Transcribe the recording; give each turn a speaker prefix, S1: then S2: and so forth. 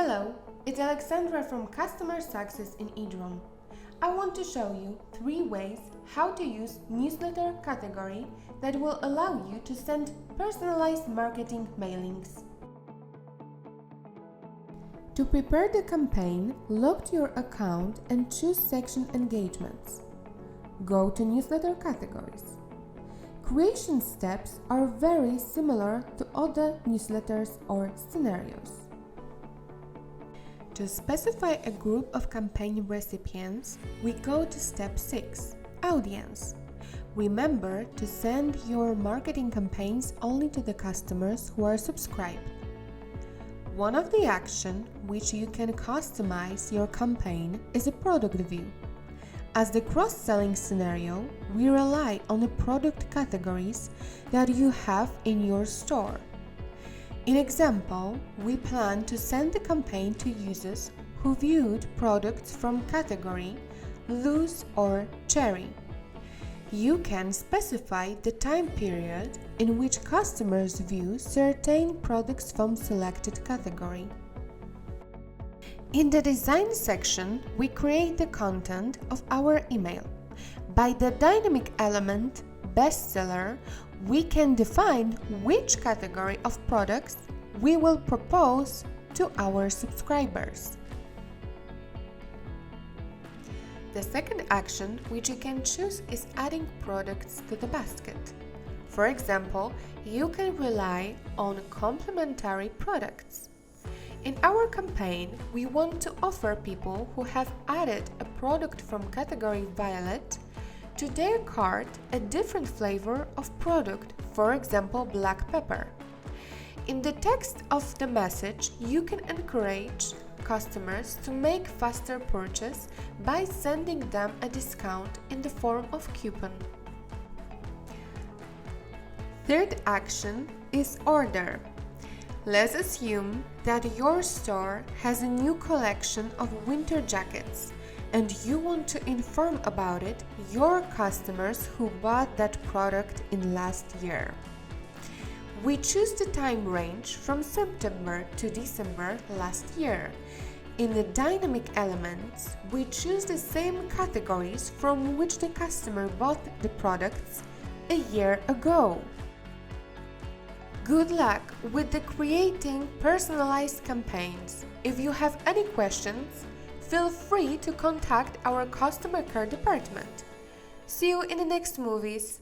S1: Hello, it's Alexandra from Customer Success in eDrum. I want to show you 3 ways how to use newsletter category that will allow you to send personalized marketing mailings. To prepare the campaign, log to your account and choose section Engagements. Go to Newsletter Categories. Creation steps are very similar to other newsletters or scenarios. To specify a group of campaign recipients, we go to step 6, Audience. Remember to send your marketing campaigns only to the customers who are subscribed. One of the actions which you can customize your campaign is a product view. As the cross-selling scenario, we rely on the product categories that you have in your store. In example, we plan to send the campaign to users who viewed products from category loose or cherry. You can specify the time period in which customers view certain products from selected category. In the design section, we create the content of our email. By the dynamic element bestseller, we can define which category of products we will propose to our subscribers. The second action which you can choose is adding products to the basket. For example, you can rely on complementary products. In our campaign, we want to offer people who have added a product from category violet to their cart a different flavor of product, for example, black pepper. In the text of the message, you can encourage customers to make faster purchase by sending them a discount in the form of coupon. Third action is order. Let's assume that your store has a new collection of winter jackets and you want to inform about it your customers who bought that product in last year. We choose the time range from September to December last year. In the dynamic elements, we choose the same categories from which the customer bought the products a year ago. Good luck with the creating personalized campaigns. If you have any questions, feel free to contact our customer care department. See you in the next movies.